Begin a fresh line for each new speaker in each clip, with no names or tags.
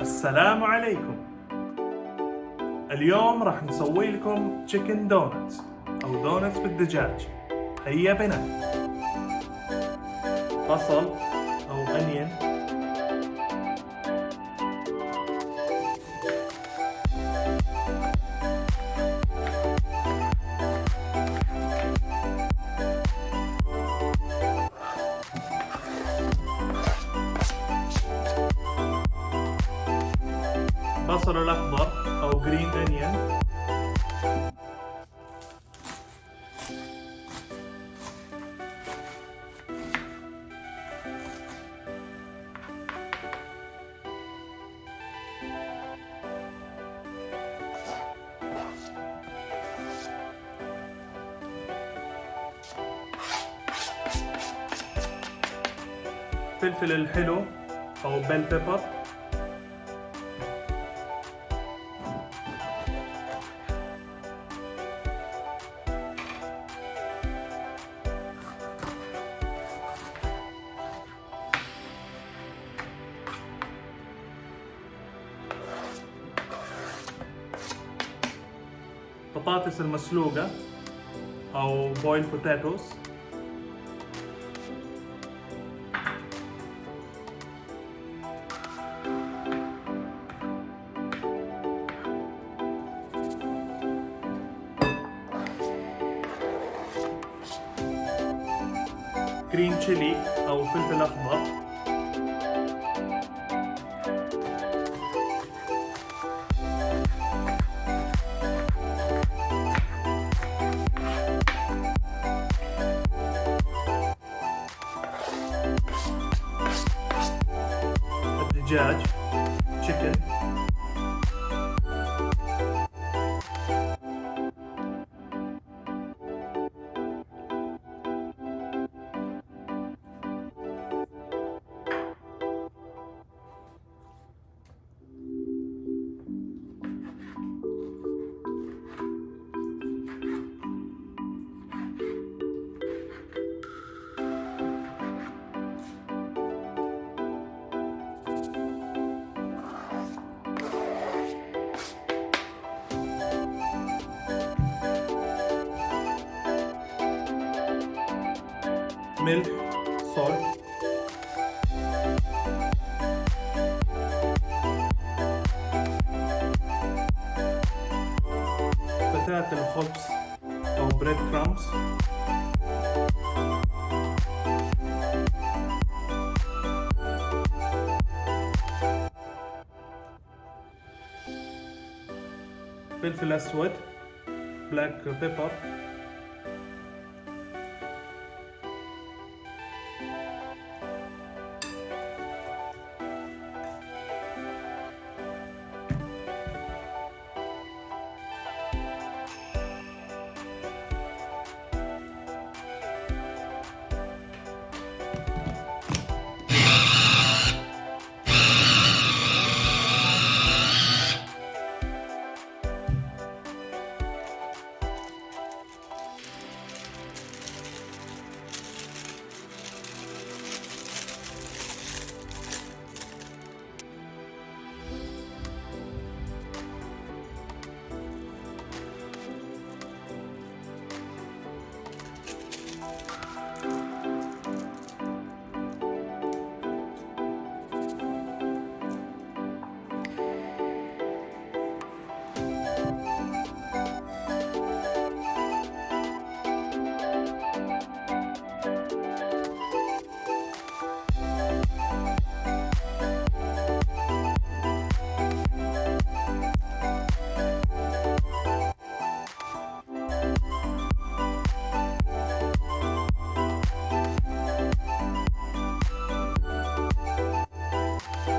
السلام عليكم. اليوم راح نسوي لكم تشيكن دونتس او دونتس بالدجاج. هيا بنا. بصل او انيون، بصل الأخضر أو جرين أنيون، فلفل الحلو أو بيل بيبر، بطاطس المسلوقة أو بويل بوتاتوس، جرين تشيلي أو فلفل أخضر، الدجاج تشيكن، ملح، صوت، فتات الخبز أو بريد كرامز، فلفل أسود بلاك بيبر،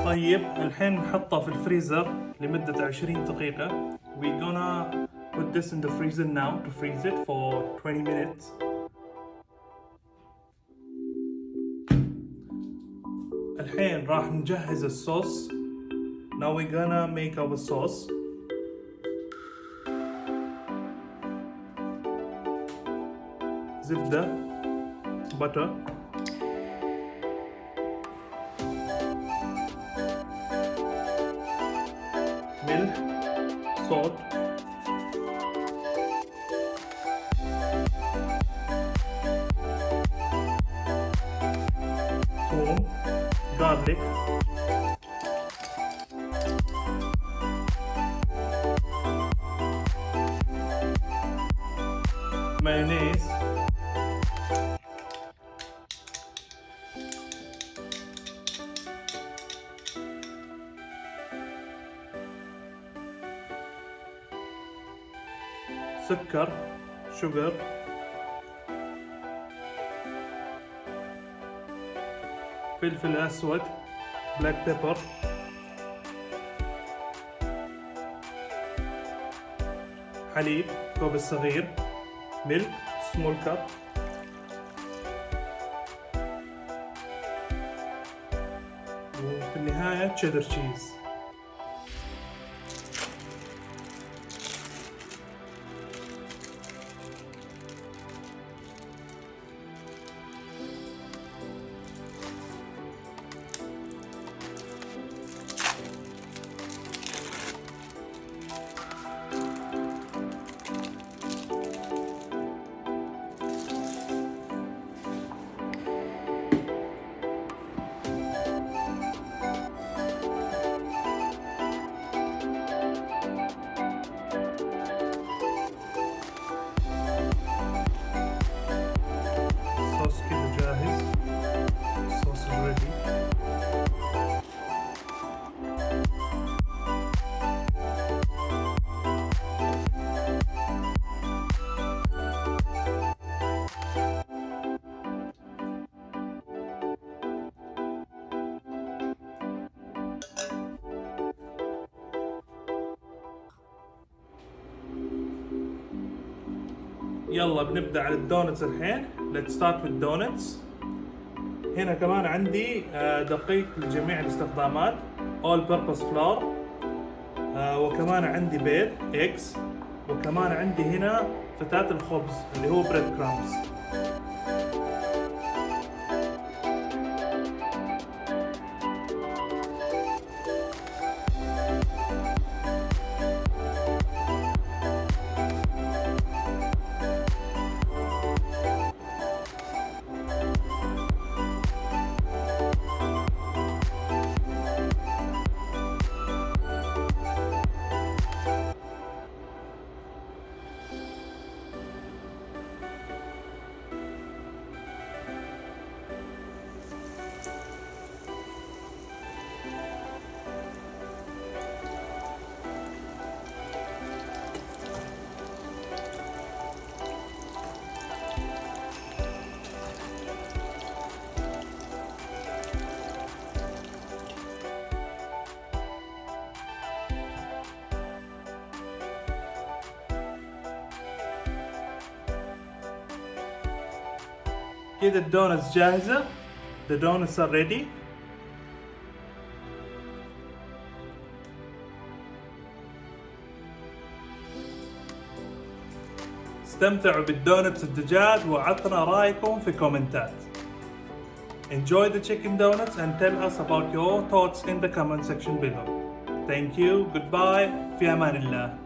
طيب الحين نحطه في الفريزر لمدة 20 دقيقة. We're gonna put this in the freezer now to freeze it for 20 minutes. الحين راح نجهز الصوص. Now we're gonna make our sauce. زبدة، butter، salt, ثوم, garlic, mayonnaise, سكر, sugar, فلفل أسود, black pepper, حليب كوب صغير, milk small cup, وفي النهاية cheddar cheese. الصوص كده جاهز. الصوص ready. يلا بنبدأ على الدونتس الحين. Let's start with donuts. هنا كمان عندي دقيق لجميع الاستخدامات all purpose flour، وكمان عندي بيض eggs، وكمان عندي هنا فتات الخبز اللي هو bread crumbs. كده الدونتس جاهزة. The donuts are ready. استمتعوا بالدونتس الدجاج وعطنا رأيكم في كومنتات. Enjoy the chicken donuts and tell us about your thoughts in the comment section below. Thank you. Goodbye. في أمان الله.